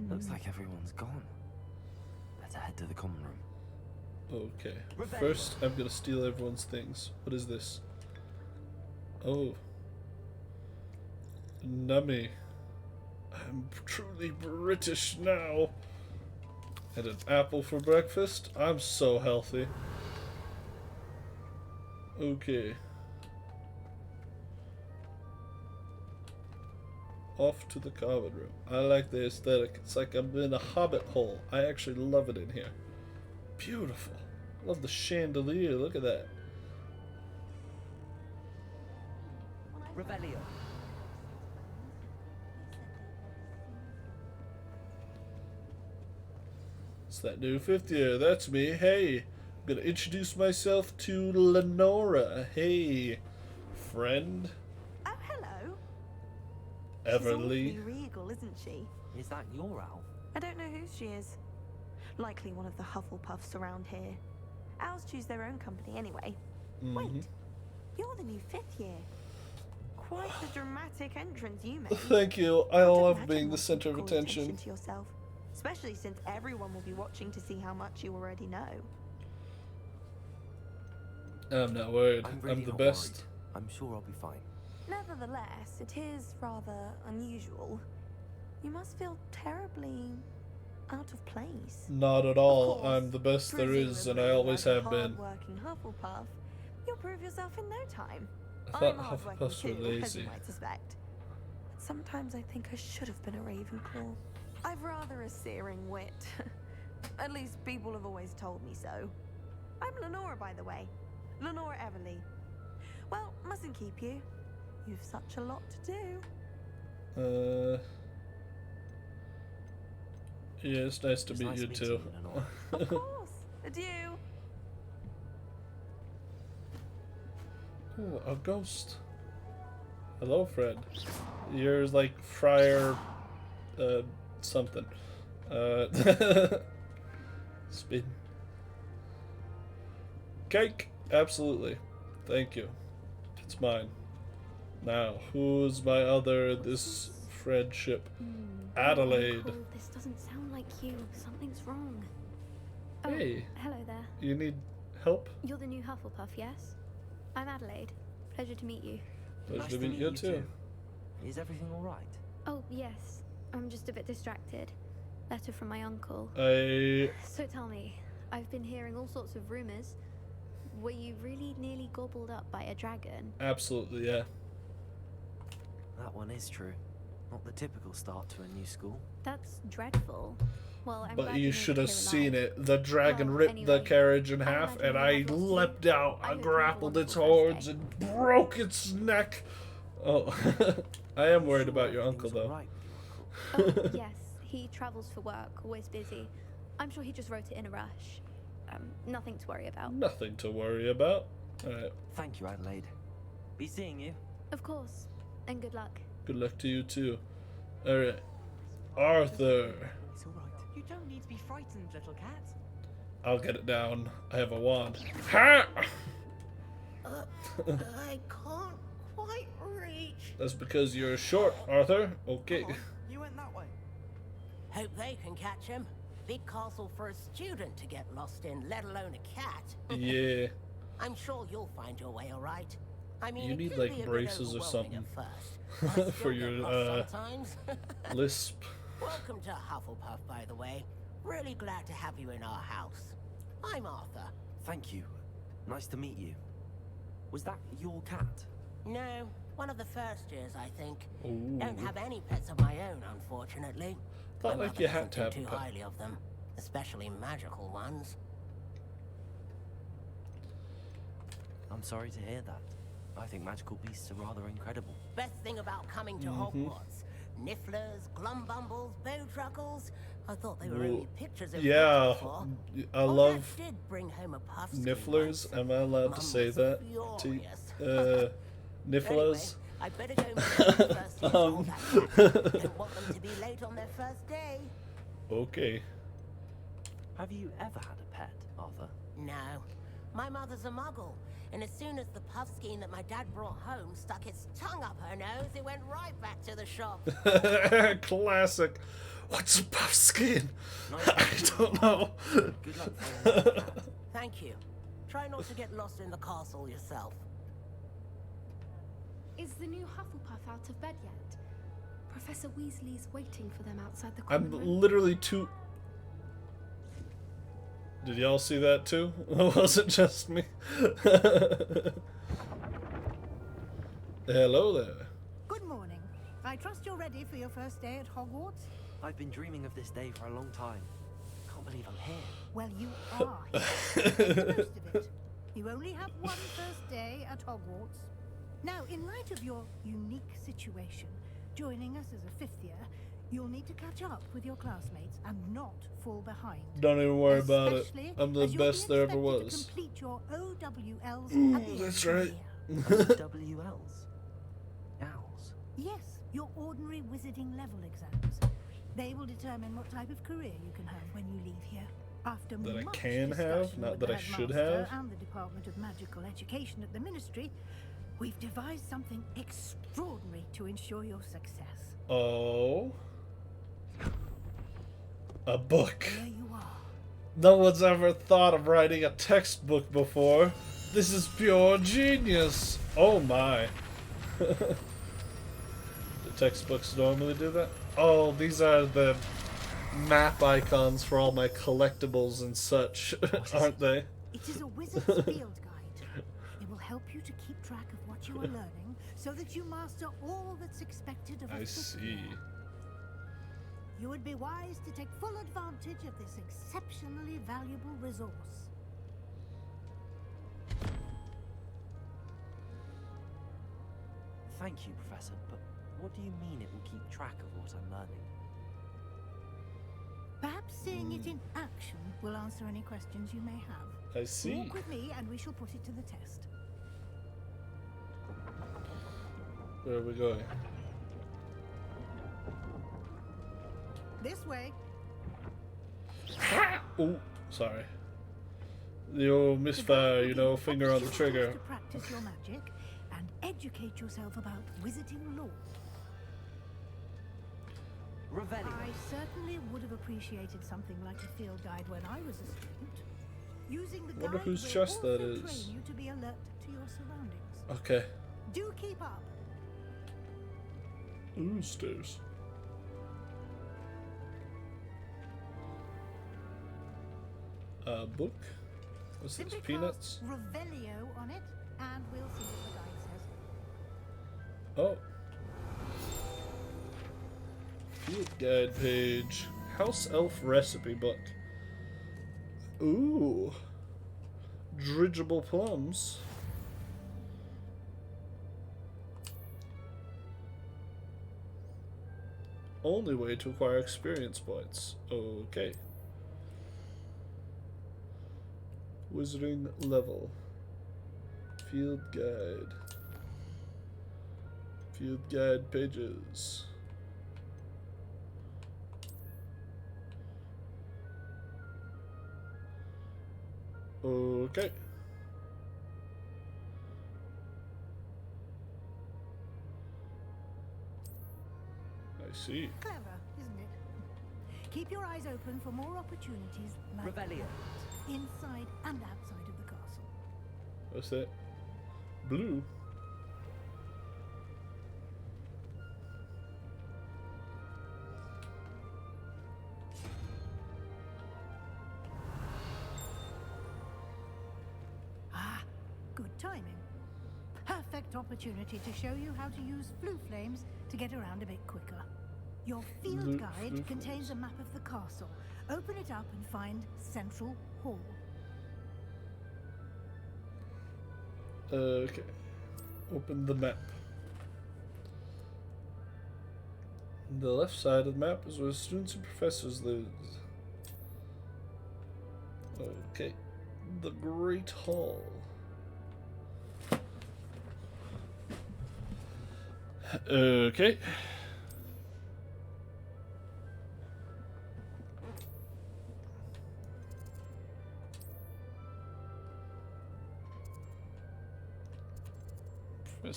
Looks like everyone's gone. Better head to the common room. Okay. First, I'm gonna steal everyone's things. What is this? Oh. Nummy. I'm truly British now. And an apple for breakfast? I'm so healthy. Okay. Off to the common room. I like the aesthetic. It's like I'm in a hobbit hole. I actually love it in here. Beautiful. Love the chandelier. Look at that. Revelio. It's that new fifth year. That's me. Hey, I'm gonna introduce myself to Lenora. Hey, friend. Oh, hello. Everly. She's awfully regal, isn't she? Is that your owl? I don't know who she is. Likely one of the Hufflepuffs around here. Owls choose their own company anyway. Wait, you're the new fifth year. Quite the dramatic entrance you made. Thank you. I Can't love imagine being the wanting center of to call attention. to yourself, especially since everyone will be watching to see how much you already know. I'm not worried. Really I'm the not best. worried. I'm sure I'll be fine. Nevertheless, it is rather unusual. You must feel terribly out of place. Not at all. Of course, I'm the best there is, and I presumably, always like a have been. hard-working Hufflepuff, you'll prove yourself in no time. I thought I'm hard-working Hufflepuffs were too, as lazy. you might suspect. But sometimes I think I should have been a Ravenclaw. I've rather a searing wit. At least people have always told me so. I'm Lenora, by the way. Lenora Everly. Well, mustn't keep you. You've such a lot to do. Yeah, it's nice to meet you too. Lenore. Of course. Adieu. Ooh, a ghost. Hello, Fred. You're like Friar, something. Spin. Cake. Absolutely. Thank you. It's mine. Now, who's my other this friendship? Adelaide. Uncle, this doesn't sound like you. Something's wrong. Oh, Hey. hello there. You need help? You're the new Hufflepuff, yes? I'm Adelaide. Pleasure to meet you. Pleasure Nice to meet you too. Is everything all right? Oh, yes. I'm just a bit distracted. Letter from my uncle. So tell me, I've been hearing all sorts of rumors. Were you really nearly gobbled up by a dragon? Absolutely, yeah. That one is true. Not the typical start to a new school. That's dreadful. Well, I'm But glad you made it should have here seen alive. it. The dragon Well, ripped the anyway, carriage in I half, imagine and you I have lots to leapt do. out. I I hope you have a grappled its wonderful horns Thursday. and broke its neck. Oh, I am worried about your uncle, Everything's though. all right with your uncle. Oh, yes. He travels for work, always busy. I'm sure he just wrote it in a rush. Nothing to worry about. Nothing to worry about. Alright, Thank you, Adelaide. Be seeing you. Of course. And good luck. good luck to you, too. Alright. Arthur. It's all right. You don't need to be frightened, little cat. I'll get it down. I have a wand. Ha! I can't quite reach. That's because you're short, Arthur. Okay. Come on, you went that way. Hope they can catch him. Big castle for a student to get lost in, let alone a cat. Yeah. I'm sure you'll find your way all right. I mean, You it need, can like, be a bit braces or overwhelming something at first, but I for still your, get lost sometimes. Lisp. Welcome to Hufflepuff, by the way. Really glad to have you in our house. I'm Arthur. Thank you. Nice to meet you. Was that your cat? No, one of the first years, I think. Ooh. Don't have any pets of my own, unfortunately. Thought My like mother you doesn't had to have think a too pet. highly of them, especially magical ones. I'm sorry to hear that. I think magical beasts are rather incredible. Best thing about coming to Hogwarts. Nifflers, glumbumbles, bowtruckles. I thought they were only pictures of Yeah, before. I Oh, love Dad did bring home a puff nifflers. Am I allowed to Mum say was that? furious. Nifflers. Anyway, I better go and meet the first years all that cat. Don't want them to be late on their first day. Okay. Have you ever had a pet, Arthur? No. My mother's a muggle, and as soon as the puffskein that my dad brought home stuck its tongue up her nose, it went right back to the shop. Classic. What's a puffskein? Nice I don't know. Good luck finding that cat. Thank you. Try not to get lost in the castle yourself. Is the new Hufflepuff out of bed yet? Professor Weasley's waiting for them outside the I'm common room. literally too... Did y'all see that too? It wasn't just me. Hello there. Good morning. I trust you're ready for your first day at Hogwarts? I've been dreaming of this day for a long time. Can't believe I'm here. Well, you are here. Make the most of it. You only have one first day at Hogwarts. Now, in light of your unique situation, joining us as a 5th year, you'll need to catch up with your classmates and not fall behind. Don't even worry about it. Especially I'm the as you'll be best there ever expected was. to complete your OWLs Ooh, at the end that's of the right. year. WLs. Owls. Yes, your ordinary wizarding level exams. They will determine what type of career you can have when you leave here. After That I much can have, discussion not with that the I should headmaster have. and the Department of Magical Education at the Ministry, we've devised something extraordinary to ensure your success. Oh. A book. There you are. No one's ever thought of writing a textbook before. This is pure genius. Oh my. The textbooks normally do that? Oh, these are the map icons for all my collectibles and such, aren't they? It is a wizard's field guide. It will help you to keep track of what you are learning so that you master all that's expected of a I fifth see. year. You would be wise to take full advantage of this exceptionally valuable resource. Thank you, Professor, but what do you mean it will keep track of what I'm learning? Perhaps seeing it in action will answer any questions you may have. I see. Walk with me and we shall put it to the test. Where are we going? This way. Oh, sorry. The old misfire, you know, finger on the trigger. To practice your magic and educate yourself about wizarding lore. Revelio. I certainly would have appreciated something like a field guide when I was a student. Using the Wonder guide whose will chest that also is. train you to be alert to your surroundings. Okay. Do keep up. Ooh, stairs. Book? What's this, Simply peanuts? cast Revelio on it, and we'll see what the guide says. Oh. Field guide page. House elf recipe book. Ooh. Dridgeable plums. Only way to acquire experience points. Okay. Wizarding level. Field guide. Field guide pages. Okay. I see. Clever, isn't it? Keep your eyes open for more opportunities like Revelio. that, inside and outside of the castle. What's that? Blue. Ah, good timing. Perfect opportunity to show you how to use flue flames to get around a bit quicker. Your field Flue guide contains flames. a map of the castle. Open it up and find Central Hall. Okay. Open the map. The left side of the map is where students and professors live. Okay. The Great Hall. Okay.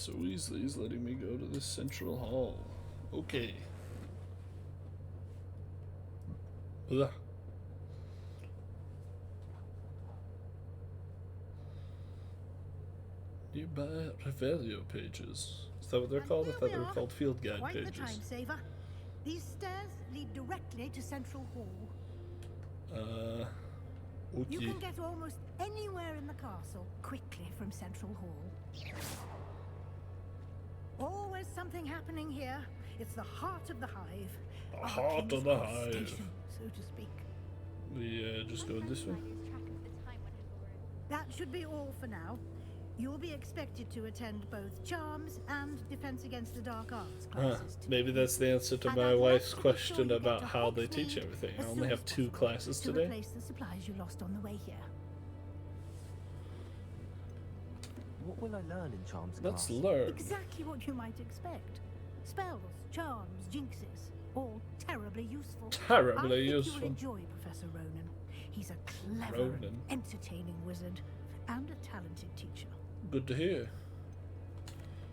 Professor Weasley's letting me go to the central hall. Okay. Ugh. Nearby Revelio pages. Is that what they're called? I thought they were called field guide Quite pages. the time saver. These stairs lead directly to Central Hall. Okay. You can get almost anywhere in the castle quickly from Central Hall. Always something happening here. It's the heart of the hive. The Our heart King's of the Cross hive. Station, so to speak. We just go this way. That should be all for now. You'll be expected to attend both Charms and Defense Against the Dark Arts classes today. Maybe that's the answer to And my I'd like wife's to be question sure you get about to how they teach Hogsmeade everything. as I soon only as have 2 possible classes to today. replace the supplies you lost on the way here. What will I learn in Charms Let's class? learn. Exactly what you might expect. Spells, charms, jinxes, all terribly useful. Terribly I think useful. you'll enjoy Professor Ronan. He's a clever, and Ronan. entertaining wizard and a talented teacher. Good to hear.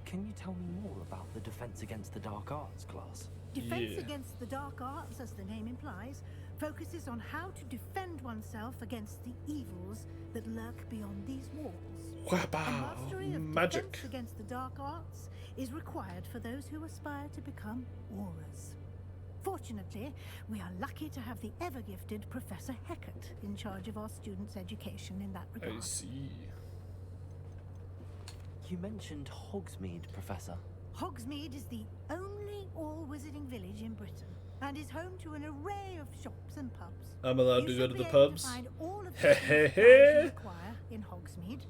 Can you tell me more about the Defense Against the Dark Arts class? Defense Yeah. Against the Dark Arts, as the name implies, focuses on how to defend oneself against the evils that lurk beyond these walls. Wow, A mastery of magic. Defense Against the Dark Arts is required for those who aspire to become aurors. Fortunately, we are lucky to have the ever-gifted Professor Hecat in charge of our students' education in that regard. I see. You mentioned Hogsmeade, Professor. Hogsmeade is the only all-wizarding village in Britain and is home to an array of shops and pubs. I'm allowed to You go should to be the able pubs? To find all of the Heh heh things you heh. require in Hogsmeade.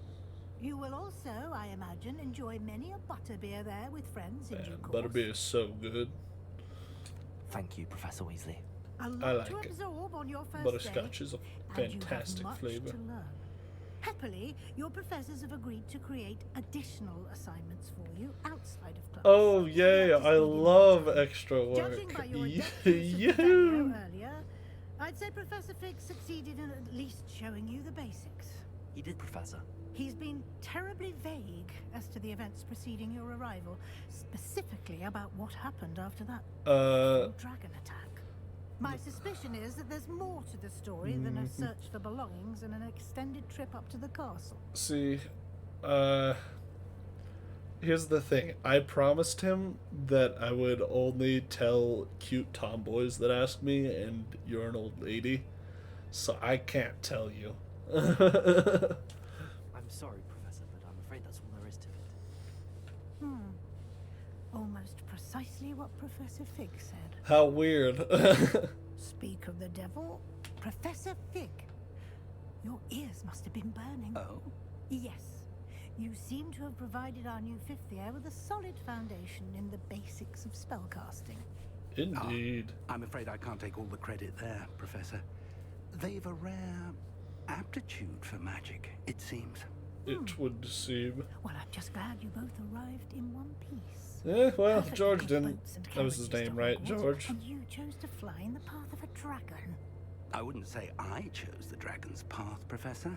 You will also, I imagine, enjoy many a butterbeer there with friends in due Man, course. butterbeer is so good. Thank you, Professor Weasley. A lot I like to it. absorb on your first Butterscotch day, is a and you have fantastic much flavor. to learn. Happily, your professors have agreed to create additional assignments for you outside of class. Oh to yay, get up to I speed in love time. extra work. Judging by your Yahoo! Yahoo! Earlier, I'd say Professor Fig succeeded in at least showing you the basics. He did, Professor. He's been terribly vague as to the events preceding your arrival, specifically about what happened after that dragon attack. My suspicion is that there's more to the story than a search for belongings and an extended trip up to the castle. See, here's the thing. I promised him that I would only tell cute tomboys that ask me, and you're an old lady, so I can't tell you. I'm sorry, Professor, but I'm afraid that's all there is to it. Almost precisely what Professor Fig said. How weird. Speak of the devil, Professor Fig. Your ears must have been burning. Oh? Yes. You seem to have provided our new fifth year with a solid foundation in the basics of spellcasting. Indeed. I'm afraid I can't take all the credit there, Professor. They've a rare aptitude for magic, it seems. It would seem. Well, I'm just glad you both arrived in one piece. Yeah, well, Perfectly George good didn't. boats and That was his carriages name, to right? Hogwarts, George. And you chose to fly in the path of a dragon. I wouldn't say I chose the dragon's path, Professor.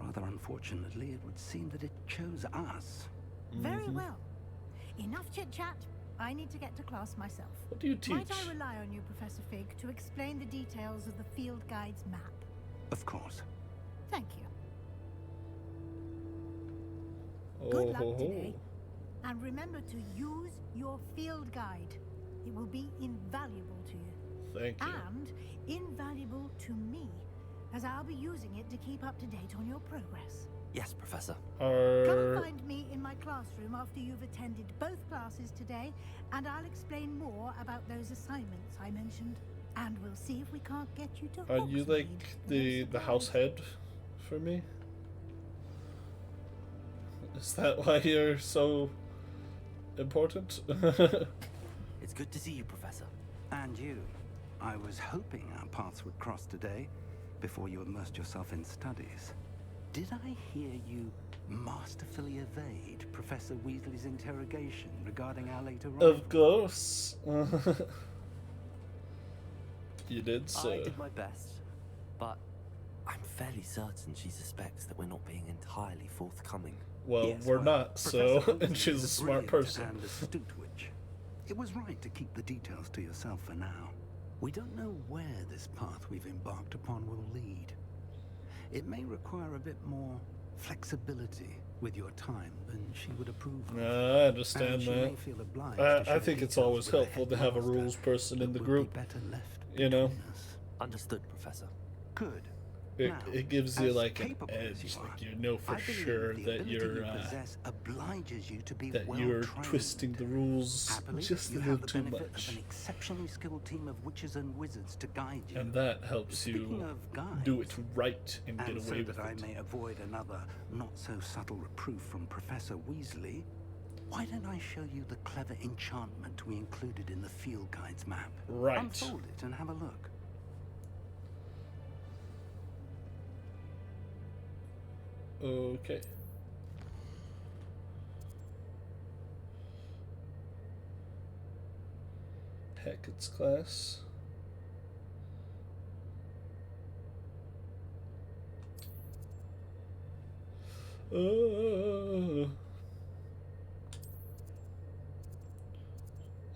Rather unfortunately, it would seem that it chose us. Very well. Enough chit-chat. I need to get to class myself. What do you teach? Might I rely on you, Professor Fig, to explain the details of the field guide's map? Of course. Thank you. Oh, Good luck ho, ho. today. And remember to use your field guide. It will be invaluable to you. Thank you. And invaluable to me, as I'll be using it to keep up to date on your progress. Yes, Professor. Come and Are find me in my classroom after you've attended both classes today, and I'll explain more about those assignments I mentioned. And we'll see if we can't get you to you Hogsmeade like for the those house supplies. head for me? Is that why you're so important? It's good to see you, Professor. And you. I was hoping our paths would cross today, before you immersed yourself in studies. Did I hear you masterfully evade Professor Weasley's interrogation regarding our later arrival? Of course. You did, so. I did my best, but I'm fairly certain she suspects that we're not being entirely forthcoming. well, Yes, we're well, not, so, Professor and Weasley she's is a smart brilliant person. and astute witch. It was right to keep the details to yourself for now. We don't know where this path we've embarked upon will lead. It may require a bit more flexibility with your time than she would approve of. I understand And she that. may feel obliged to share I think it's details always with the helpful to have a headmaster rules person in that the would group, be better left you know? between us. Understood, Professor. Good. It, Now, it gives you as like an capable as edge, you like are, you know for I believe sure the that ability you're you possess obliges you to be that well you're trained. twisting the rules Happily, just a you little have the too benefit much, of an exceptionally skilled team of witches and wizards to guide you. and that helps Speaking you of guides, do it right and get and away so with that it. I may avoid another not-so-subtle reproof from Professor Weasley, why don't I show you the clever enchantment we included in the field guide's map? Right. Unfold it and have a look. Okay. Hackett's class.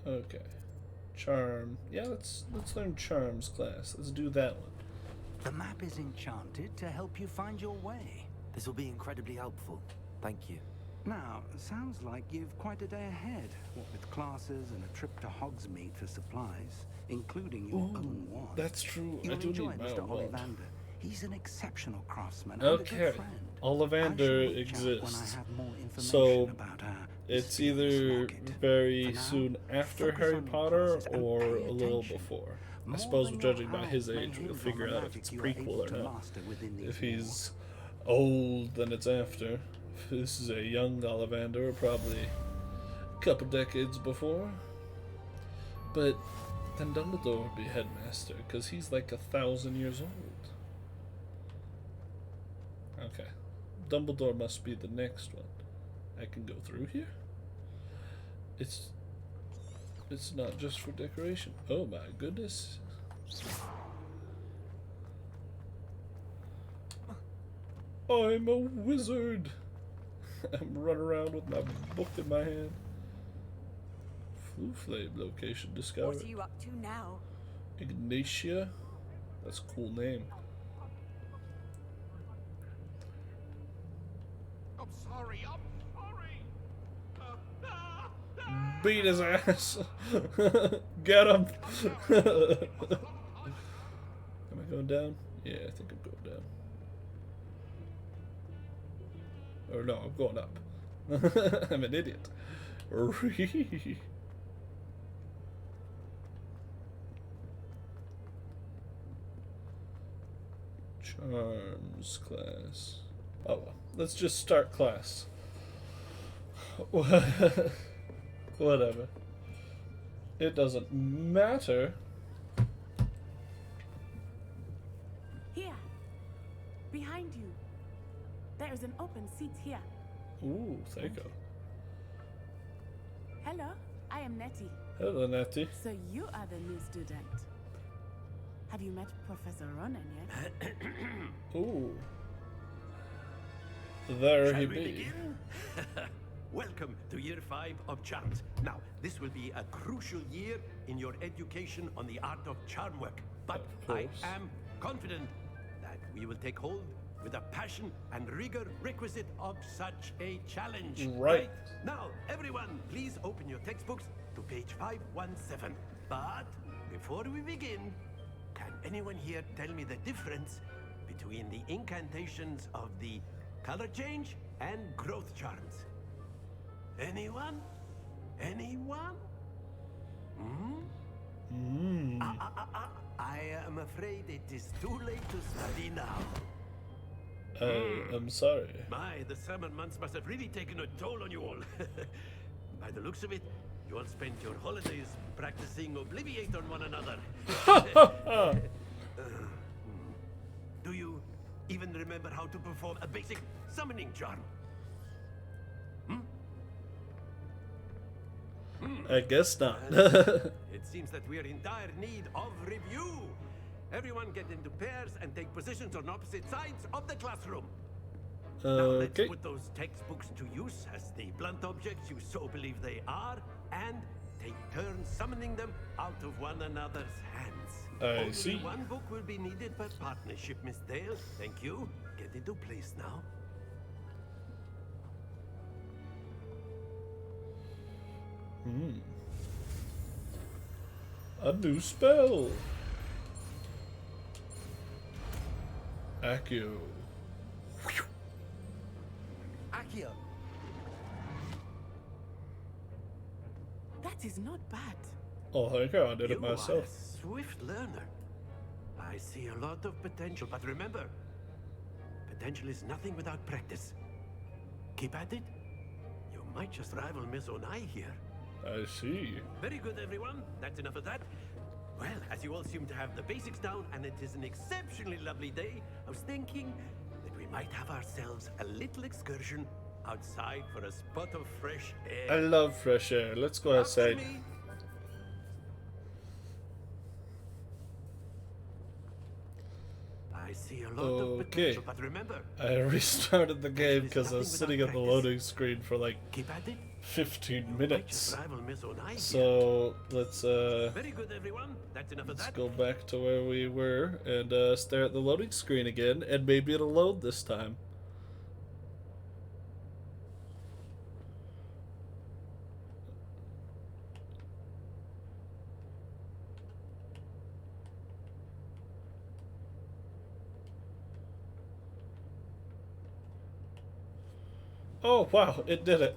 Okay. Charm. Yeah, let's learn charms class. Let's do that one. The map is enchanted to help you find your way. This will be incredibly helpful. Thank you. Now, sounds like you've quite a day ahead, what with classes and a trip to Hogsmeade for supplies, including your own wand. That's true. You'll I do enjoy need my Mr. own wand. Ollivander. He's an exceptional craftsman and a Okay. good friend. I Ollivander shall reach out when I exists. have more information So about her it's mysterious either locket. very For now, soon after focus Harry on your Potter classes and or pay a little attention. before. I More suppose than judging your by his eyes may age, we'll hinge on figure the out if magic it's you are able prequel or to not. master within these If he's walls. old, then it's after. If this is a young Ollivander, probably a couple decades before. But then Dumbledore would be headmaster, because he's like 1,000 years old. Okay. Dumbledore must be the next one. I can go through here? It's not just for decoration. Oh my goodness. I'm a wizard. I'm running around with my book in my hand. Flame location discovered. What are you up to now? Ignatia? That's a cool name. I'm sorry. Beat his ass. Get him. Am I going down? Yeah, I think I'm going down. Or no, I'm going up. I'm an idiot. Charms class. Oh well, let's just start class. Whatever. It doesn't matter. Here, behind you. There is an open seat here. Ooh, thank you. Hello, I am Nettie. Hello, Natty. So you are the new student. Have you met Professor Ronan yet? Ooh. There Shall he we be. begin? Welcome to Year 5 of Charms. Now, this will be a crucial year in your education on the art of charm work. But Of I course. am confident that we will take hold with the passion and rigor requisite of such a challenge. Right. Now, everyone, please open your textbooks to page 517. But before we begin, can anyone here tell me the difference between the incantations of the color change and growth charms? Anyone? Anyone? I am afraid it is too late to study now. I'm sorry. My, the summer months must have really taken a toll on you all. By the looks of it, you all spent your holidays practicing Obliviate on one another. Do you even remember how to perform a basic summoning charm? I guess not. It seems that we are in dire need of review. Everyone get into pairs and take positions on opposite sides of the classroom. Now let's Okay. put those textbooks to use as the blunt objects you so believe they are, and take turns summoning them out of one another's hands. I Only see. one book will be needed per partnership, Miss Dale. Thank you. Get into place now. A new spell. Accio. Accio. That is not bad. Oh, thank you. I did it You are a myself. swift learner. I see a lot of potential, but remember, potential is nothing without practice. Keep at it. You might just rival Miss Onai here. I see. Very good, everyone. That's enough of that. Well, as you all seem to have the basics down, and it is an exceptionally lovely day, I was thinking that we might have ourselves a little excursion outside for a spot of fresh air. I love fresh air. Let's go After outside. me. I see a lot of Okay. potential, but remember, I restarted the game because I was sitting at the loading screen for like keep at it. 15 Might minutes. just rival Miss Onai here. So let's Very good, everyone. That's enough of let's that. go back to where we were and stare at the loading screen again, and maybe it'll load this time. Oh wow, it did it.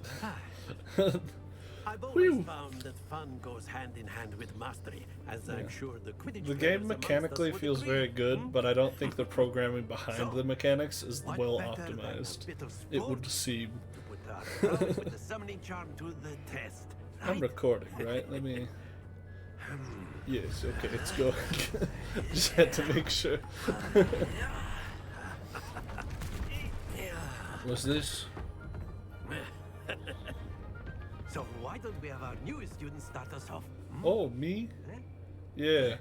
I've Whew. always found that fun goes hand in hand with mastery, as I'm sure the Quidditch The players game amongst us mechanically would feels agree. very good, but I don't think the programming behind So, the mechanics is what well better than a optimized. bit of It sport would seem. to put our prowess with the summoning charm to the test, I'm right? recording, right? Let me. Yes, okay, it's going. Just had to make sure. What's this? So why don't we have our newest student start us off? Oh, me? Yeah.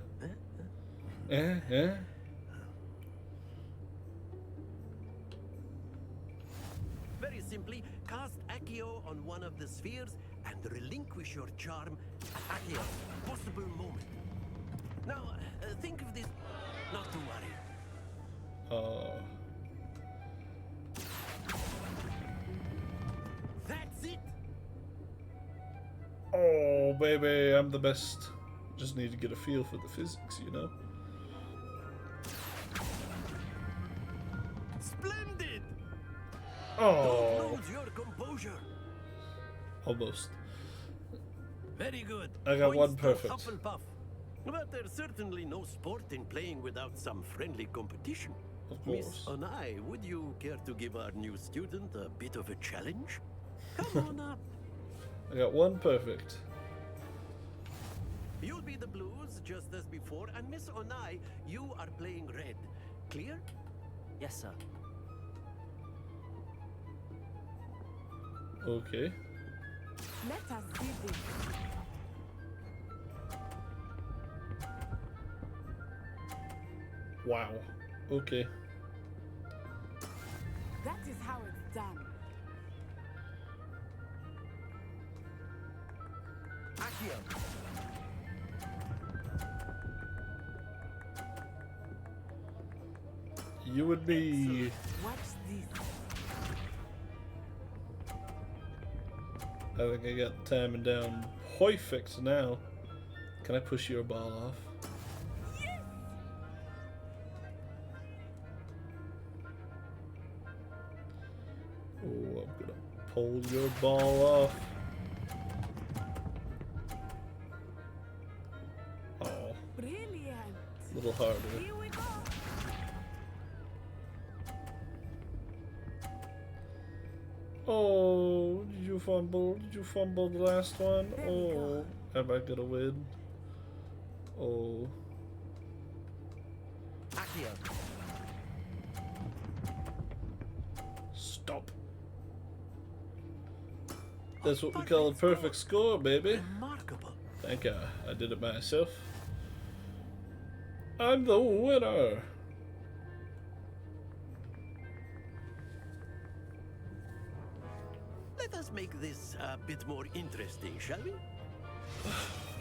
Eh? Very simply, cast Accio on one of the spheres and relinquish your charm at Accio's possible moment. Now, think of this. Not to worry. That's it. Oh, baby, I'm the best. Just need to get a feel for the physics, you know? Splendid. Oh, Don't lose your composure. almost. Very good. I got one Points to perfect. Hufflepuff. But there's certainly no sport in playing without some friendly competition. Of Miss course. Onai, would you care to give our new student a bit of a challenge? Come on up. I got one perfect. You'll be the blues just as before, and Miss Onai, you are playing red. Clear? Yes, sir. Okay. Let us do this. Wow. Okay. That is how it's done. Accio. You and me. Watch this. I think I got the timing down perfect now. Can I push your ball off? Oh, I'm gonna pull your ball off. Oh, Brilliant. a little harder. Here we go. Oh, did you fumble? Did you fumble the last one? There we Oh, am I gonna win? Oh, Accio. stop. That's what we call a perfect score, baby. Remarkable. Thank you. I did it myself. I'm the winner. make this a bit more interesting, shall we?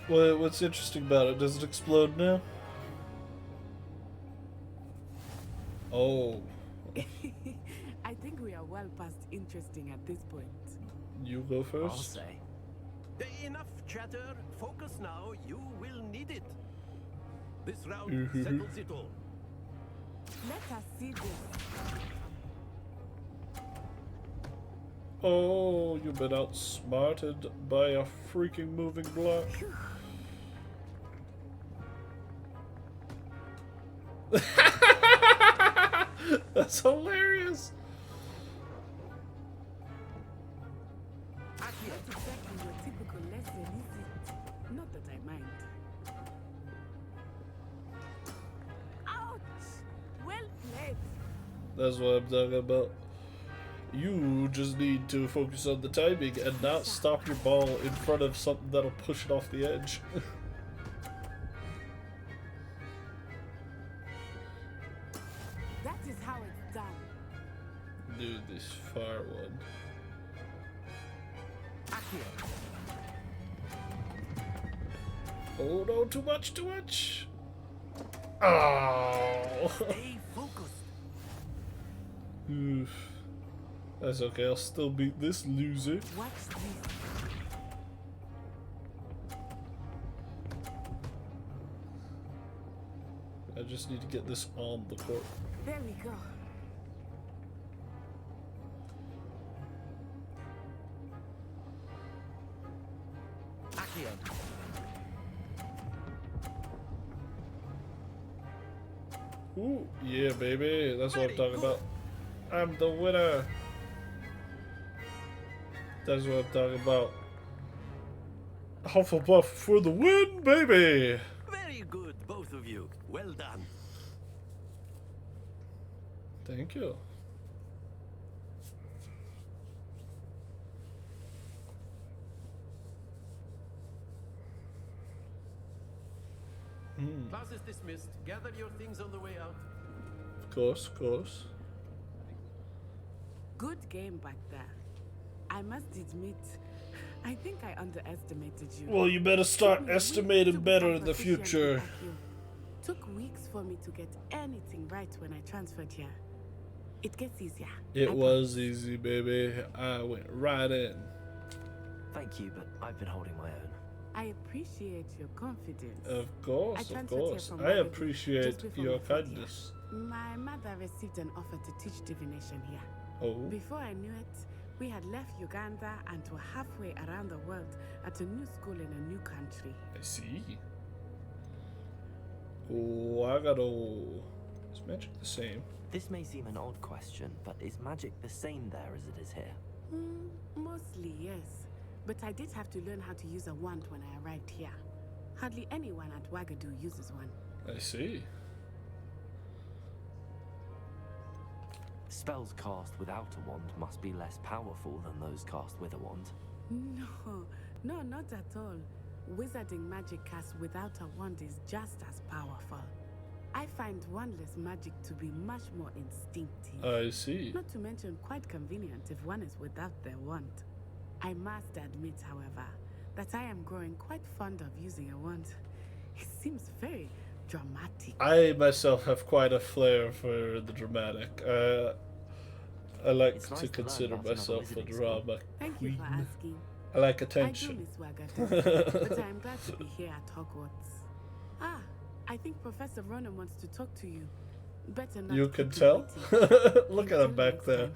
Well, what's interesting about it? Does it explode now? Oh. I think we are well past interesting at this point. You go I'll first. say. Enough chatter. Focus now. You will need it. This round settles it all. Let us see this. Oh, you've been outsmarted by a freaking moving block. That's hilarious. Not exactly your typical lesson, is it? Not that I mind. Ouch! Well played. That's what I'm talking about. You just need to focus on the timing and not stop your ball in front of something that'll push it off the edge. That is how it's done. Do this far one. Oh no, too much, too much. Oh. Stay focused. Oof. That's okay, I'll still beat this loser. Watch this. I just need to get this on the court. There we go. Accio. Ooh, yeah, baby. That's what I'm talking about. I'm the winner. That's what I'm talking about. Hufflepuff for the win, baby. Very good, both of you. Well done. Thank you. Class is dismissed. Gather your things on the way out. Of course, of course. Good game back there. I must admit, I think I underestimated you. Well, you better start Took me weeks estimating to better become in the proficient future. Accio. Took weeks for me to get anything right when I transferred here. It gets easier. It I was easy, baby. I went right in. Thank you, but I've been holding my own. I appreciate your confidence. Of course, of transferred here course. from I Wagadu appreciate just before your my third year. kindness. My mother received an offer to teach divination here. Oh, Before I knew it, we had left Uganda and were halfway around the world at a new school in a new country. I see. Wagado. Is magic the same? This may seem an odd question, but is magic the same there as it is here? Mostly, yes. But I did have to learn how to use a wand when I arrived here. Hardly anyone at Wagadu uses one. I see. Spells cast without a wand must be less powerful than those cast with a wand. No, not at all. Wizarding magic cast without a wand is just as powerful. I find wandless magic to be much more instinctive. I see. Not to mention quite convenient if one is without their wand. I must admit, however, that I am growing quite fond of using a wand. It seems very dramatic. I myself have quite a flair for the dramatic. I like It's nice to to learn consider about another myself a wizarding school. drama Thank you queen. for asking. I like I do attention. miss Wagadu, but I am glad to be here at Hogwarts. Ah, I think Professor Ronan wants to talk to you. Better not You keep can you tell? waiting. Look at him back there.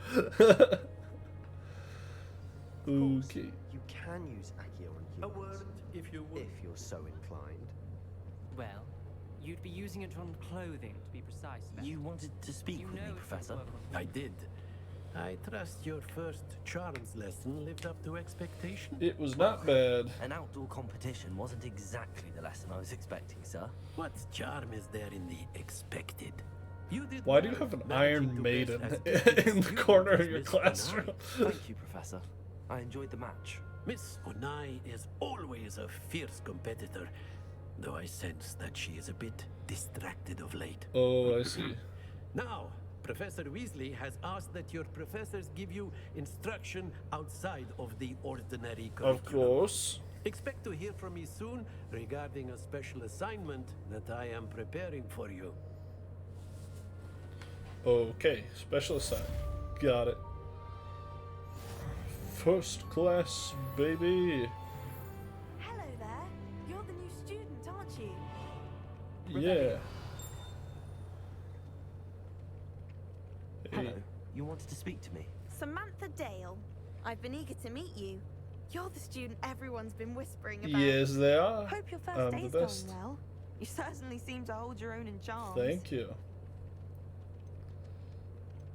Okay. You can use Accio on A humans, word, if you would. if you're so inclined. Well, you'd be using it on clothing, to be precise. You wanted to speak You with me, know it's Professor? not work on I did. I trust your first charms lesson lived up to expectation. It was not bad. An outdoor competition wasn't exactly the lesson I was expecting, sir. What charm is there in the expected? You did Why do you well, have an managing Iron to Maiden best as good in as the you, corner of your Miss classroom? Onai. Thank you, Professor. I enjoyed the match. Miss Onai is always a fierce competitor, though I sense that she is a bit distracted of late. Oh, I see. Now, Professor Weasley has asked that your professors give you instruction outside of the ordinary curriculum. Of course. Expect to hear from me soon regarding a special assignment that I am preparing for you. Okay, special assignment. Got it. First class, baby. Hello there. You're the new student, aren't you? Yeah. Hello. You wanted to speak to me? Samantha Dale. I've been eager to meet you. You're the student everyone's been whispering about. Yes, they are. Hope your 1st I'm day's the best. going well. You certainly seem to hold your own in charms. Thank you.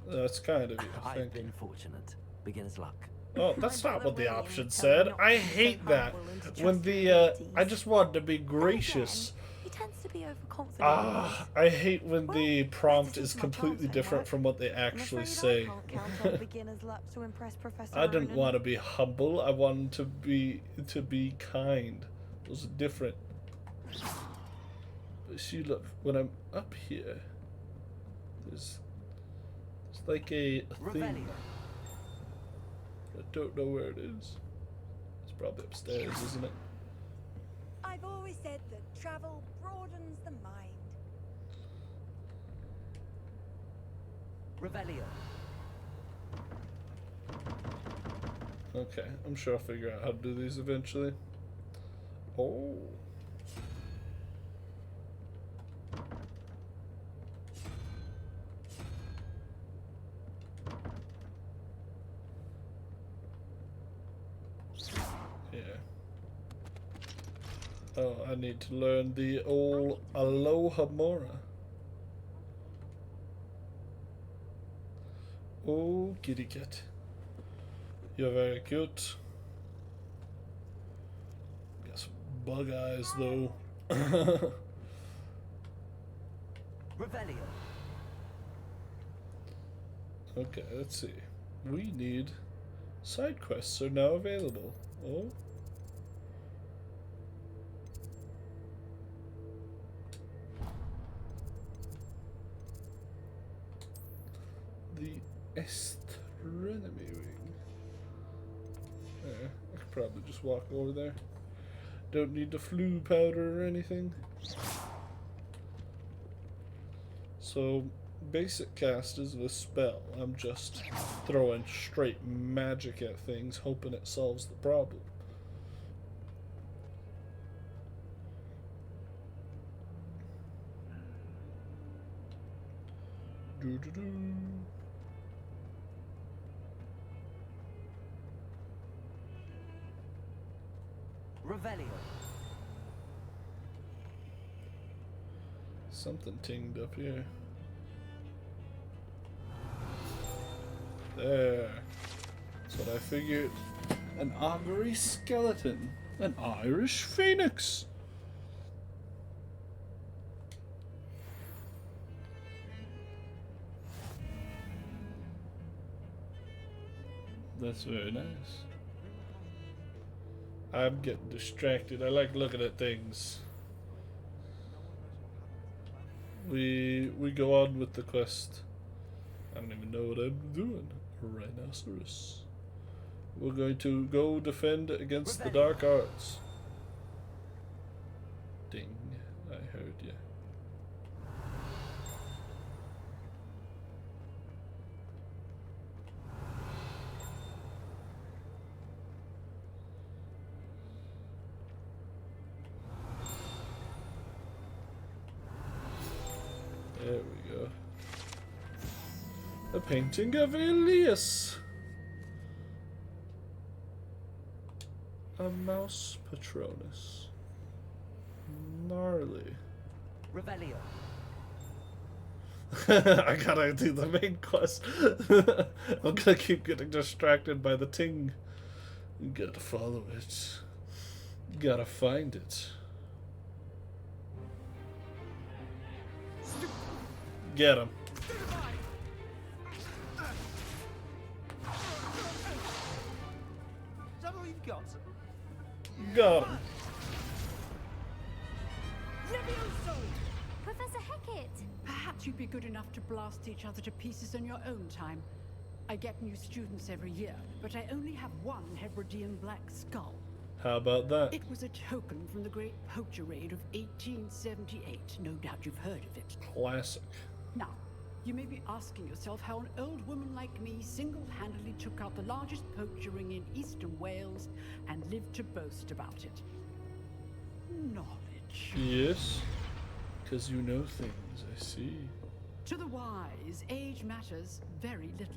That's kind of you. I've been fortunate. Beginner's luck. Oh, that's not what the option said. I hate that. When the, I just wanted to be gracious. He tends to be overconfident. Ah, I hate when the prompt is completely different from what they actually say. I can't count on beginner's luck to impress Professor I didn't Ronan. want to be humble. I wanted to be kind. It was different. But see, look, when I'm up here, there's like a thing. I don't know where it is. It's probably upstairs, isn't it? I've always said that travel broadens the mind. Revelio. Okay, I'm sure I'll figure out how to do these eventually. Oh. Yeah. Oh, I need to learn the old Alohomora. Oh, kitty cat. You're very cute. Got some bug eyes, though. Revelio. Okay, let's see. We need... Side quests are now available. Oh. The astronomy wing. I could probably just walk over there. Don't need the flu powder or anything. So, basic cast is a spell. I'm just throwing straight magic at things, hoping it solves the problem. Doo-doo-doo. Revelio. Something tinged up here. There. That's what I figured. An augury skeleton. An Irish phoenix. That's very nice. I'm getting distracted. I like looking at things. We go on with the quest. I don't even know what I'm doing. Rhinoceros. We're going to go defend against the dark arts. Ding. I heard you. There we go. A painting of Elias. A mouse Patronus. Gnarly. Revelio. I gotta do the main quest. I'm gonna keep getting distracted by the ting. You gotta follow it. You gotta find it. Get him. Is that all you've got? Got him. Professor Professor Hecat! Perhaps you'd be good enough to blast each other to pieces in your own time. I get new students every year, but I only have one Hebridean black skull. How about that? It was a token from the Great Poacher Raid of 1878. No doubt you've heard of it. Classic. Now, you may be asking yourself how an old woman like me single-handedly took out the largest poacher ring in eastern Wales and lived to boast about it. Knowledge. Yes, because you know things, I see. To the wise, age matters very little.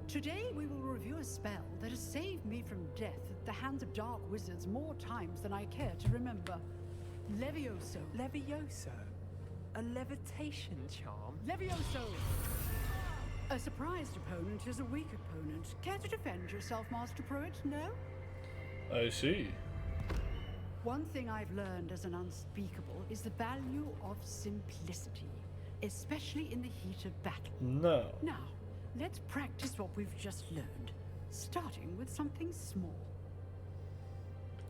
Today we will review a spell that has saved me from death at the hands of dark wizards more times than I care to remember. Levioso. Levioso? A levitation charm? Levioso! A surprised opponent is a weak opponent. Care to defend yourself, Master Pruitt? No? I see. One thing I've learned as an unspeakable is the value of simplicity, especially in the heat of battle. No. Now, let's practice what we've just learned, starting with something small.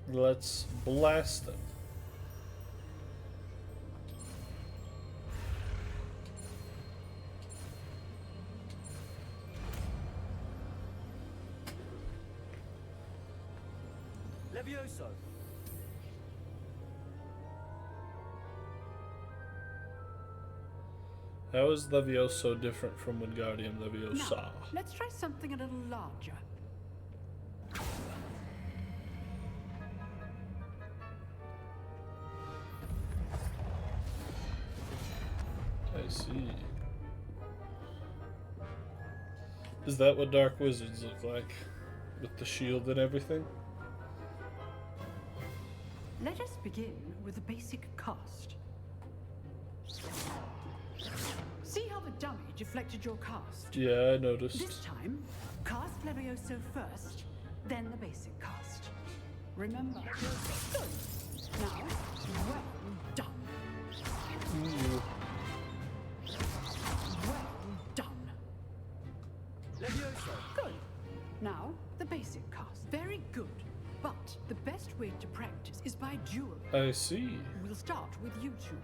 Let's blast them. Levioso! How is Levioso different from Wingardium Leviosa? Now, let's try something a little larger. I see. Is that what Dark Wizards look like? With the shield and everything? Let us begin with the basic cast. See how the dummy deflected your cast? Yeah, I noticed. This time, cast Levioso first, then the basic cast. Remember, good. Now, well done. Ooh. Well done. Levioso! Good. Now, the basic cast. Very good. But the best way to practice is by duel. I see. We'll start with you two.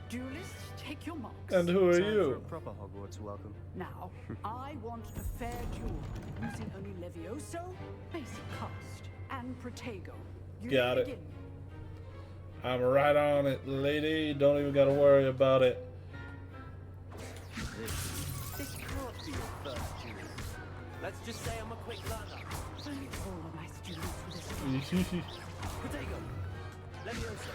Duelists, take your marks. And who are Time for a you? proper Hogwarts welcome. Now, I want a fair duel, using only Levioso, basic cast, and Protego. You Got it. begin. I'm right on it, lady. Don't even gotta worry about it. This can't be your first duel. Let's just say I'm a quick learner. Only all of my students for this. Protego! Levioso!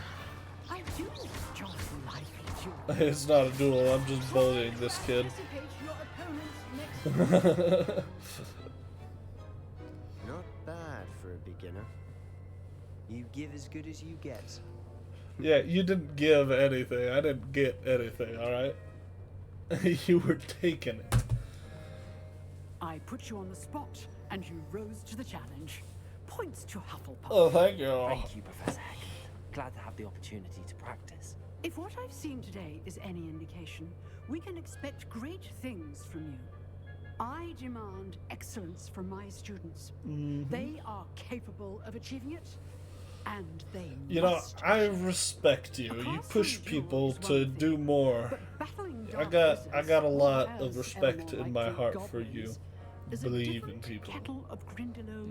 I do enjoy the lively duel. It's not a duel, I'm just bullying this kid. Anticipate your opponent's next Not bad for a beginner. You give as good as you get. Yeah, you didn't give anything. I didn't get anything, alright? You were taking it. I put you on the spot, and you rose to the challenge. Points to Hufflepuff. Oh, thank you. Thank you, Professor Heck. Glad to have the opportunity to practice. If what I've seen today is any indication, we can expect great things from you. I demand excellence from my students. They are capable of achieving it, and they You know, must. I respect you. You push people to do more. I got a lot of respect in my heart for you. Believe in people.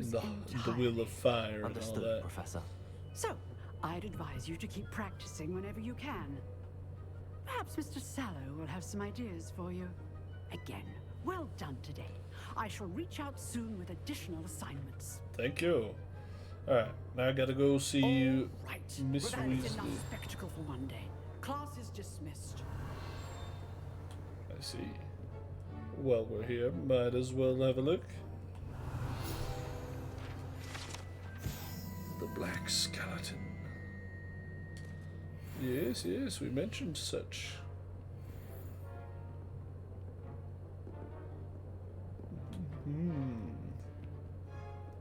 The will of fire and all Understood, that. Professor. So, I'd advise you to keep practicing whenever you can. Perhaps Mr. Sallow will have some ideas for you. Again, well done today. I shall reach out soon with additional assignments. Thank you. Alright, now I gotta go see you, Right. Miss Well, that's enough Weasley. spectacle for one day. Class is dismissed. I see. While we're here, might as well have a look. The Black Skeleton. Yes, yes, we mentioned such.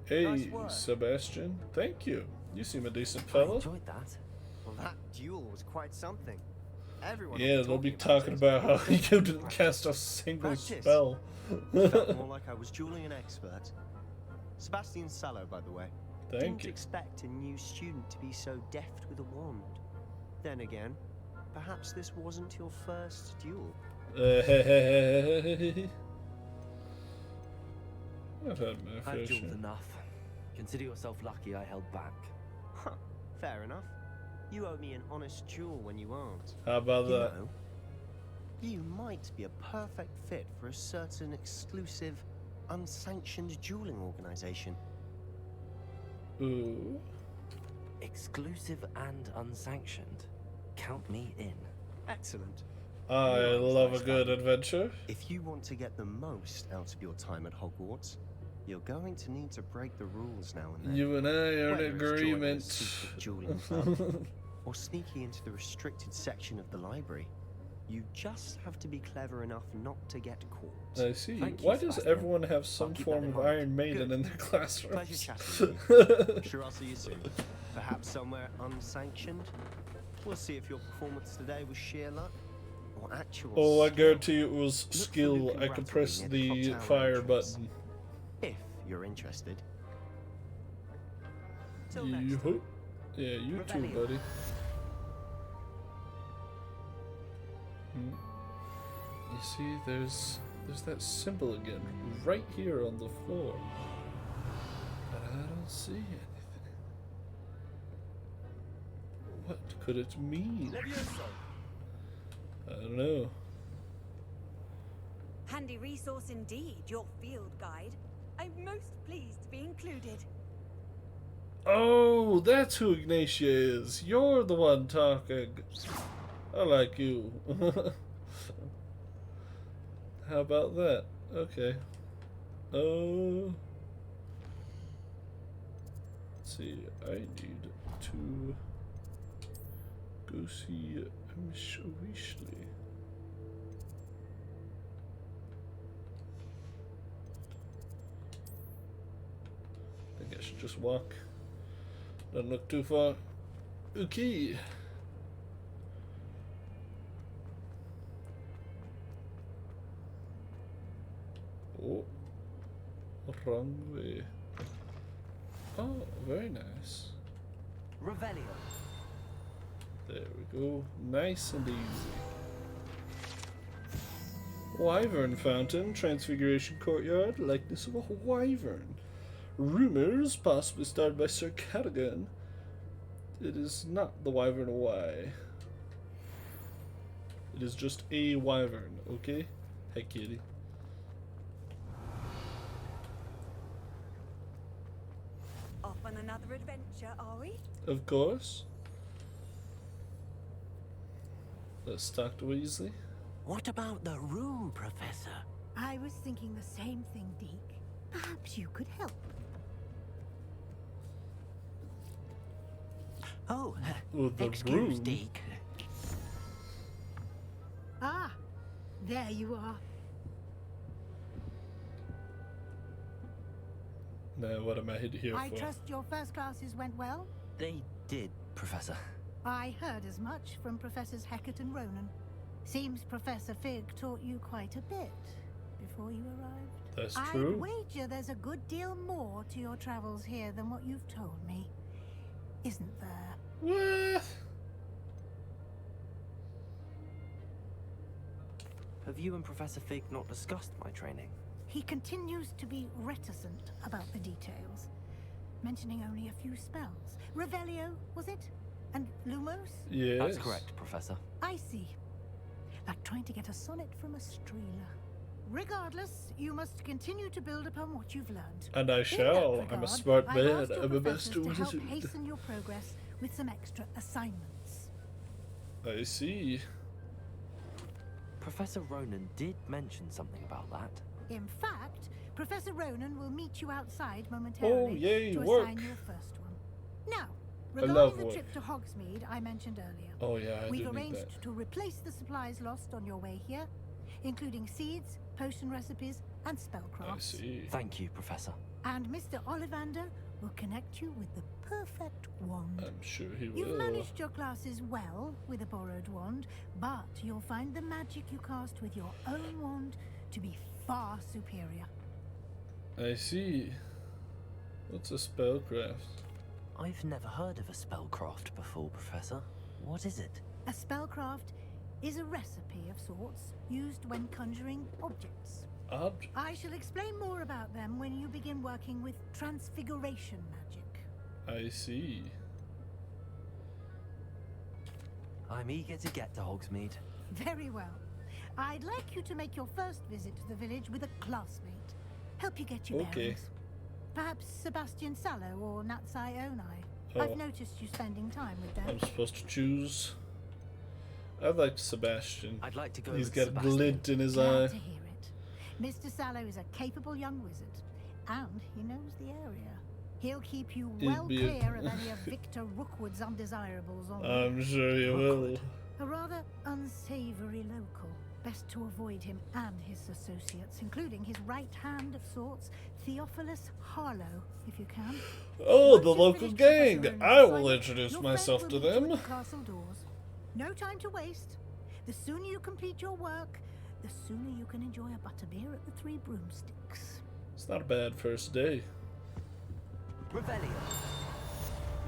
Hey, Nice work. Sebastian. Thank you. You seem a decent I fellow. enjoyed that. Well, that duel was quite something. Everyone Yeah, was they'll be talking talking about how it. you didn't cast a single Practice. spell. Felt more like I was dueling an expert. Sebastian Sallow, by the way. Thank Didn't you. expect a new student to be so deft with a wand. Then again, perhaps this wasn't your first duel. I've had my fair I've share. dueled enough. Consider yourself lucky I held back. Huh, fair enough. You owe me an honest duel when you aren't. How about You that? know, you might be a perfect fit for a certain exclusive, unsanctioned dueling organization. Ooh. Exclusive and unsanctioned. Count me in. Excellent. I You love a understand. good adventure. If you want to get the most out of your time at Hogwarts, you're going to need to break the rules now and then. You and I are Whether in it's joining a agreement. secret dueling club or sneaking into the restricted section of the library, you just have to be clever enough not to get caught. I see. Thank you, Why does Sebastian. everyone have some keep form that in of mind. Iron Maiden Good. in their Pleasure classrooms? chatting with you. I'm sure I'll see you soon. Perhaps somewhere unsanctioned. We'll see if your performance today was sheer luck or actual Oh, I skill. guarantee you it was Look for skill. Luke and I could Bradley press near the clock tower fire entrance, button. if you're interested. Till You next hope. Yeah, you too, Rebellion. buddy. You see, there's that symbol again, right here on the floor. But I don't see anything. What could it mean? I don't know. Handy resource indeed, your field guide. I'm most pleased to be included. Oh, that's who Ignatia is. You're the one talking. I like you. How about that? Okay. Oh. Let's see. I need to go see Miss Weasley. I think I should just walk. Don't look too far. Okay. Oh, wrong way. Oh, very nice. Revelio. There we go. Nice and easy. Wyvern Fountain, Transfiguration Courtyard, likeness of a wyvern. Rumors, possibly started by Sir Cadogan. It is not the Wyvern Y. It is just a wyvern, okay? Hey, kitty. Off on another adventure, are we? Of course. Let's talk to Weasley. What about the room, Professor? I was thinking the same thing, Deke. Perhaps you could help. Oh, Oh, the excuse room. Deke. Ah, there you are. Now, what am I here I for? trust your first classes went well? They did, Professor. I heard as much from Professors Hecat and Ronan. Seems Professor Fig taught you quite a bit before you arrived. That's I'd true. wager there's a good deal more to your travels here than what you've told me. Isn't there? What? Have you and Professor Fig not discussed my training? He continues to be reticent about the details, mentioning only a few spells. Revelio, was it? And Lumos? Yes. That's correct, Professor. I see. Like trying to get a sonnet from a streeler. Regardless, you must continue to build upon what you've learned. And I In shall. that I'm a regard, smart I've man. asked your I'm a professors master to help wizard. hasten your progress with some extra assignments. I see. Professor Ronan did mention something about that. In fact, Professor Ronan will meet you outside momentarily Oh, yay, to work. assign your first one. Now, I regarding love the work. trip to Hogsmeade I mentioned earlier, Oh, yeah, I we've do need arranged that. to replace the supplies lost on your way here, including seeds, potion recipes, and I spellcrafts. see. Thank you, Professor. And Mr. Ollivander will connect you with the perfect wand. I'm sure he You've will. managed your classes well with a borrowed wand, but you'll find the magic you cast with your own wand to be far superior. I see. What's a spellcraft? I've never heard of a spellcraft before, Professor. What is it? A spellcraft is a recipe of sorts used when conjuring objects. I shall explain more about them when you begin working with transfiguration magic. I see. I'm eager to get to Hogsmeade. Very well. I'd like you to make your first visit to the village with a classmate. Help you get your bearings. Perhaps Sebastian Sallow or Natsai Onai. Oh. I've noticed you spending time with them. I'm supposed to choose. I like Sebastian. I'd like to go. He's with got Sebastian. a glint in his Glad eye. to hear it. Mr. Sallow is a capable young wizard, and he knows the area. He'll keep you well clear of any of Victor Rookwood's undesirables on I'm sure he will. A rather unsavory local. Best to avoid him and his associates, including his right hand of sorts, Theophilus Harlow, if you can. Oh, the local gang! I will introduce myself to them. The castle doors. No time to waste. The sooner you complete your work, the sooner you can enjoy a butterbeer at the Three Broomsticks. It's not a bad first day. Revelio.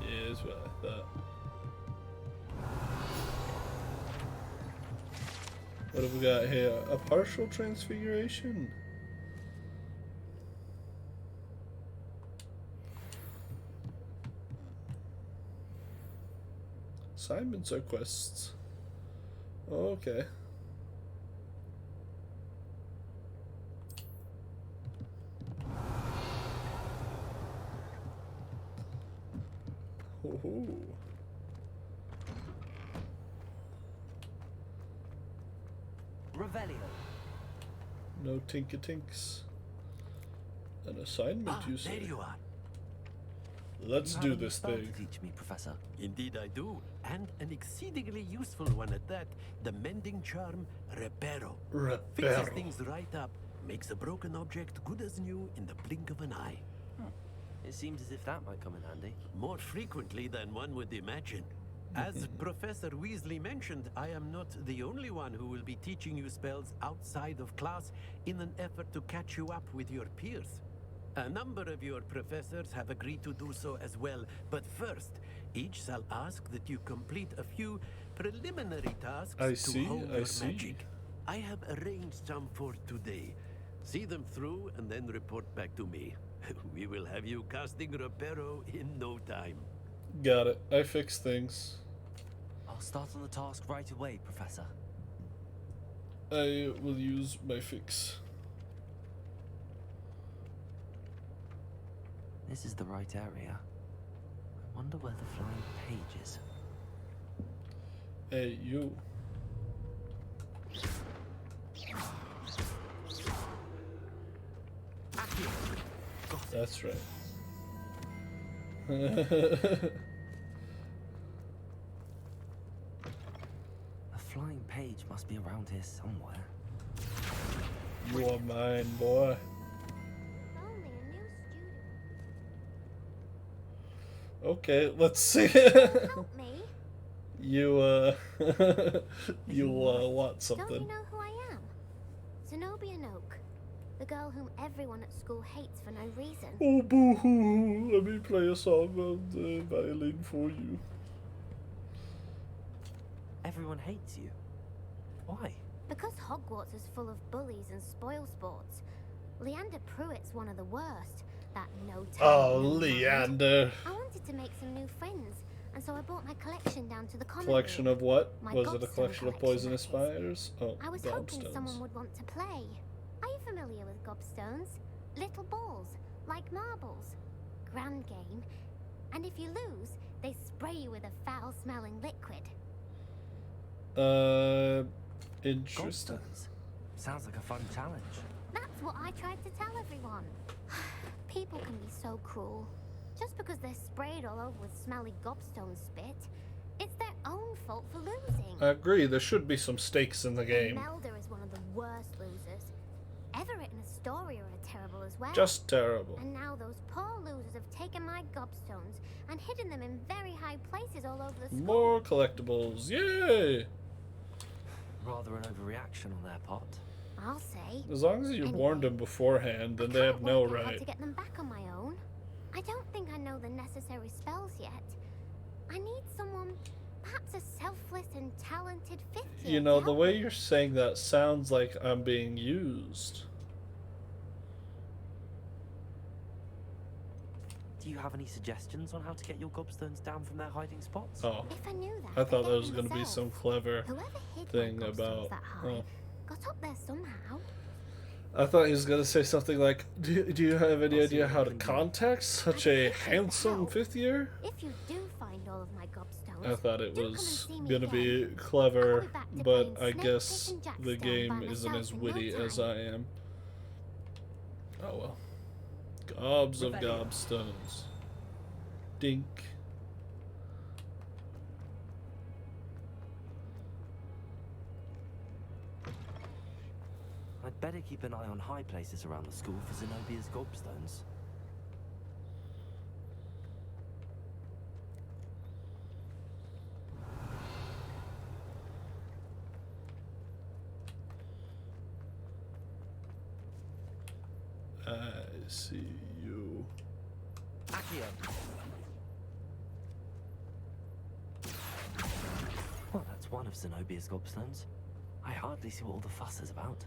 Yeah, that's what I thought. What have we got here? A partial transfiguration? Assignments or quests? Oh, okay. Ooh. Revelio. No tinka-tinks. An assignment, you say? There you are. Let's You do have a new this spell thing. to teach me, Professor. Indeed I do, and an exceedingly useful one at that. The mending charm, Reparo. Fixes Reparo. things right up, makes a broken object good as new in the blink of an eye. It seems as if that might come in handy. More frequently than one would imagine. As Professor Weasley mentioned, I am not the only one who will be teaching you spells outside of class in an effort to catch you up with your peers. A number of your professors have agreed to do so as well, but first, each shall ask that you complete a few preliminary tasks to hone your magic. I have arranged some for today. See them through and then report back to me. We will have you casting Reparo in no time. Got it. I fixed things. I'll start on the task right away, Professor. I will use my fix. This is the right area. I wonder where the flying page is. Hey, you. That's right. A flying page must be around here somewhere. You are mine, boy. Okay, let's see. Help me. You, you, want something. Don't you know who I am? Zenobia Noak, the girl whom everyone at school hates for no reason. Oh, boo-hoo. Let me play a song on the violin for you. Everyone hates you. Why? Because Hogwarts is full of bullies and spoilsports. Leander Pruitt's one of the worst. That Oh, Leander. I wanted to make some new friends, and so I brought my collection down to the common Collection room. of what? My Was it a gobstone collection of collection, poisonous that is. fires? Oh, I was hoping gobstones. someone would want to play. Are you familiar with gobstones? Little balls, like marbles. Grand game. And if you lose, they spray you with a foul-smelling liquid. Interesting. Gobstones. Sounds like a fun challenge. That's what I tried to tell everyone. People can be so cruel. Just because they're sprayed all over with smelly gobstone spit, it's their own fault for losing. I agree, there should be some stakes in the game. Melda is one of the worst losers. Everett and Astoria are terrible as well. Just terrible. And now those poor losers have taken my gobstones and hidden them in very high places all over the school. More collectibles, yay! Rather an overreaction on their part. I'll say. As long as you warned them beforehand, then they have no How right. to get them back on my own. I don't think I know the necessary spells yet. I need someone, Pat's a selfless and talented fifth year. You know, the way you're saying that sounds like I'm being used. Do you have any suggestions on how to get your gobstones down from their hiding spots? Oh. If I knew that, I thought I'd there was get going to be myself. some clever Whoever hid thing my gobstones about... that high got up there somehow. I thought he was going to say something like, do you have any idea how to contact such a handsome fifth year? If you do find all of my gobstones, I thought it was me going to be again. clever, back to but playing I Snake, guess Fish, and Jackstone the by game isn't myself as in no witty as time. I am. Oh well. Gobs of gobstones. Dink. I'd better keep an eye on high places around the school for Zenobia's gobstones. I see you. Accio. Well, that's one of Zenobia's gobstones. I hardly see what all the fuss is about.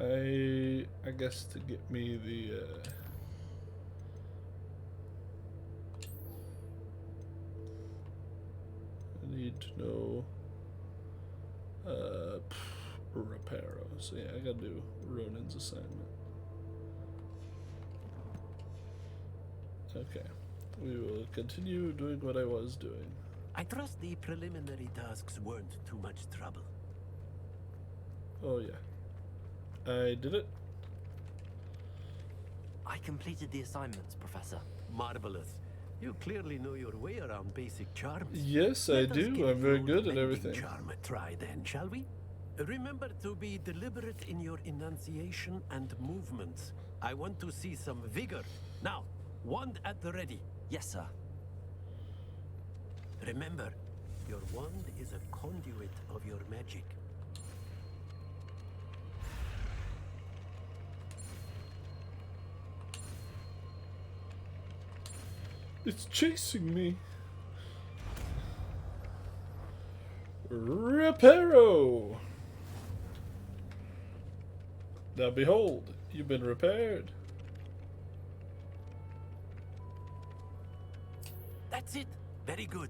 I guess to get me the I need to know Reparo. So yeah, I gotta do Ronin's assignment. Okay. We will continue doing what I was doing. I trust the preliminary tasks weren't too much trouble. Oh yeah. I did it. I completed the assignments, Professor. Marvelous. You clearly know your way around basic charms. Yes, I Let us do. give I'm very the good at mending everything. Charm a try then, shall we? Remember to be deliberate in your enunciation and movements. I want to see some vigor. Now, wand at the ready. Yes, sir. Remember, your wand is a conduit of your magic. It's chasing me. Reparo. Now behold, you've been repaired. That's it. Very good.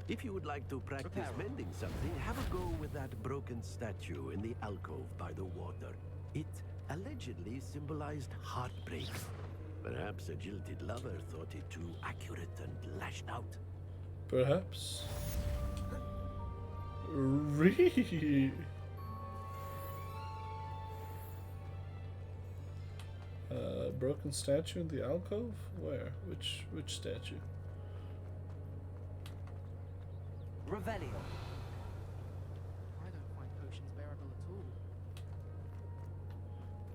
If you would like to practice mending something, have a go with that broken statue in the alcove by the water. It allegedly symbolized heartbreak. Perhaps a jilted lover thought it too accurate and lashed out. Perhaps. Really? Broken statue in the alcove? Where? Which statue? Revelio. I don't find potions bearable at all.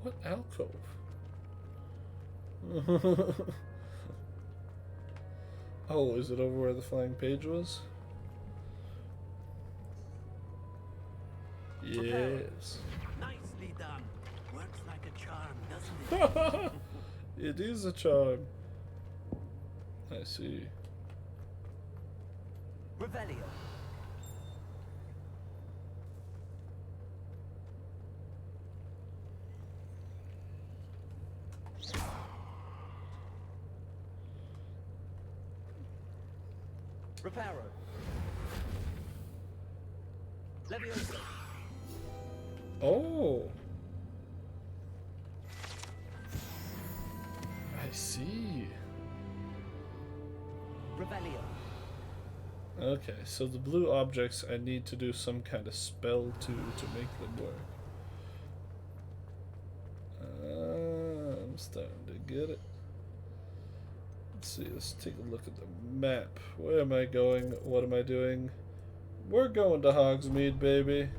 What alcove? Oh, is it over where the flying page was? Yes. Nicely done. Works like a charm, doesn't it? It is a charm. I see. Revelio. Reparo. Leviosa. Oh. I see. Revelio. Okay, so the blue objects I need to do some kind of spell to make them work. I'm starting to get it. Let's see, let's take a look at the map. Where am I going? What am I doing? We're going to Hogsmeade, baby.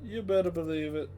You better believe it.